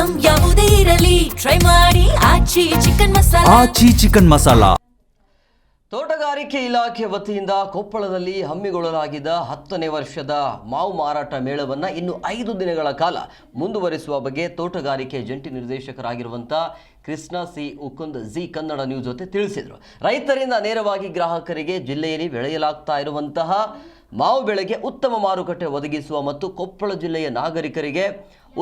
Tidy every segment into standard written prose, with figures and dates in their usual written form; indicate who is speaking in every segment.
Speaker 1: Item ಯಾವುದೇ ಇರಲಿ try ಮಾಡಿ ಆಚಿ ಚಿಕನ್ ಮಸಾಲಾ.
Speaker 2: ತೋಟಗಾರಿಕೆ ಇಲಾಖೆ ವತಿಯಿಂದ ಕೊಪ್ಪಳದಲ್ಲಿ ಹಮ್ಮಿಕೊಳ್ಳಲಾಗಿದ್ದ 10ನೇ ವರ್ಷದ ಮಾವು ಮಾರಾಟ ಮೇಳವನ್ನು ಇನ್ನು 5 ದಿನಗಳ ಕಾಲ ಮುಂದುವರಿಸುವ ಬಗ್ಗೆ ತೋಟಗಾರಿಕೆ ಜಂಟಿ ನಿರ್ದೇಶಕರಾಗಿರುವಂಥ Krishna C Ukund Zee Kannada news ಜೊತೆ ತಿಳಿಸಿದರು. ರೈತರಿಂದ ನೇರವಾಗಿ ಗ್ರಾಹಕರಿಗೆ ಜಿಲ್ಲೆಯಲ್ಲಿ ಬೆಳೆಯಲಾಗ್ತಾ ಇರುವಂತಹ ಮಾವು ಬೆಳೆಗೆ ಉತ್ತಮ ಮಾರುಕಟ್ಟೆ ಒದಗಿಸುವ ಮತ್ತು ಕೊಪ್ಪಳ ಜಿಲ್ಲೆಯ ನಾಗರಿಕರಿಗೆ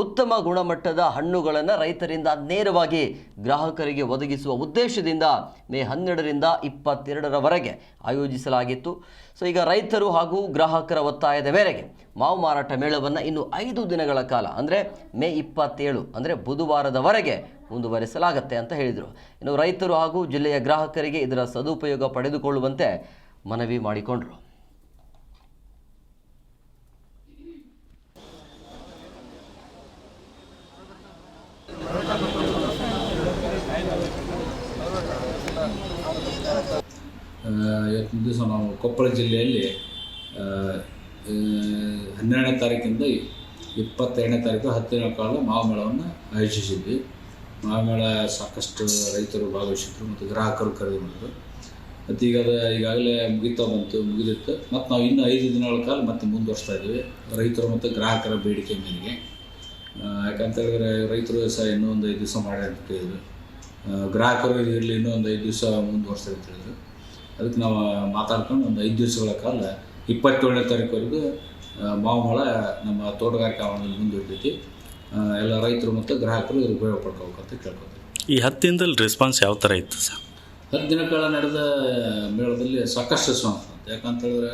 Speaker 2: ಉತ್ತಮ ಗುಣಮಟ್ಟದ ಹಣ್ಣುಗಳನ್ನು ರೈತರಿಂದ ನೇರವಾಗಿ ಗ್ರಾಹಕರಿಗೆ ಒದಗಿಸುವ ಉದ್ದೇಶದಿಂದ ಮೇ 12ರಿಂದ 22ರವರೆಗೆ ಆಯೋಜಿಸಲಾಗಿತ್ತು. ಸೊ ಈಗ ರೈತರು ಹಾಗೂ ಗ್ರಾಹಕರ ಒತ್ತಾಯದ ಮೇರೆಗೆ ಮಾವು ಮಾರಾಟ ಮೇಳವನ್ನು ಇನ್ನು 5 ದಿನಗಳ ಕಾಲ ಅಂದರೆ ಮೇ 27 ಅಂದರೆ ಬುಧವಾರದವರೆಗೆ ಮುಂದುವರಿಸಲಾಗುತ್ತೆ ಅಂತ ಹೇಳಿದರು. ಇನ್ನು ರೈತರು ಹಾಗೂ ಜಿಲ್ಲೆಯ ಗ್ರಾಹಕರಿಗೆ ಇದರ ಸದುಪಯೋಗ ಪಡೆದುಕೊಳ್ಳುವಂತೆ ಮನವಿ ಮಾಡಿಕೊಂಡರು.
Speaker 3: ಇವತ್ತಿನ ದಿವಸ ನಾವು ಕೊಪ್ಪಳ ಜಿಲ್ಲೆಯಲ್ಲಿ 12ನೇ ತಾರೀಕಿಂದ 22ನೇ ತಾರೀಕು 10 ದಿನಗಳ ಕಾಲ ಮಾವು ಮೇಳವನ್ನು ಆಯೋಜಿಸಿದ್ವಿ. ಮಾವು ಮೇಳ ಸಾಕಷ್ಟು ರೈತರು ಭಾಗವಹಿಸಿದ್ರು ಮತ್ತು ಗ್ರಾಹಕರು ಖರೀದಿ ಮಾಡಿದ್ರು. ಮತ್ತು ಈಗಾಗಲೇ ಮುಗಿದಿತ್ತು ಮತ್ತು ನಾವು ಇನ್ನೂ 5 ದಿನಗಳ ಕಾಲ ಮತ್ತೆ ಮುಂದುವರಿಸ್ತಾ ಇದ್ದೀವಿ ರೈತರು ಮತ್ತು ಗ್ರಾಹಕರ ಬೇಡಿಕೆ ಮೇರೆಗೆ. ಯಾಕಂತ ಹೇಳಿದ್ರೆ ರೈತರು ಸಹ ಇನ್ನೂ ಒಂದು 5 ದಿವಸ ಮಾಡಿ ಅಂತ ಹೇಳಿದರು, ಗ್ರಾಹಕರು ಇರಲಿ ಇನ್ನೂ ಒಂದು 5 ದಿವಸ ಮುಂದುವರಿಸ್ತಾರೆ ಅಂತ ಹೇಳಿದರು. ಅದಕ್ಕೆ ನಾವು ಮಾತಾಡ್ಕೊಂಡು ಒಂದು 5 ದಿವಸಗಳ ಕಾಲ 27ನೇ ತಾರೀಕುವರೆಗೂ ಮಾವು ಮೇಳ ನಮ್ಮ ತೋಟಗಾರಿಕೆ ಆವರಣದಲ್ಲಿ ಮುಂದುವರಿತೈತಿ. ಎಲ್ಲ ರೈತರು ಮತ್ತು ಗ್ರಾಹಕರು ಇದ್ರ ಉಪಯೋಗ ಪಡ್ಕೋಬೇಕಂತ ಕೇಳ್ಕೊತೀವಿ.
Speaker 4: ಈ 10 ದಿನದಲ್ಲಿ ರೆಸ್ಪಾನ್ಸ್ ಯಾವ ಥರ ಇತ್ತು ಸರ್?
Speaker 3: 10 ದಿನಗಳ ನಡೆದ ಮೇಳದಲ್ಲಿ ಸಾಕಷ್ಟು ರೆಸ್ಪಾನ್ಸ್ ಅಂತ. ಯಾಕಂತ ಹೇಳಿದ್ರೆ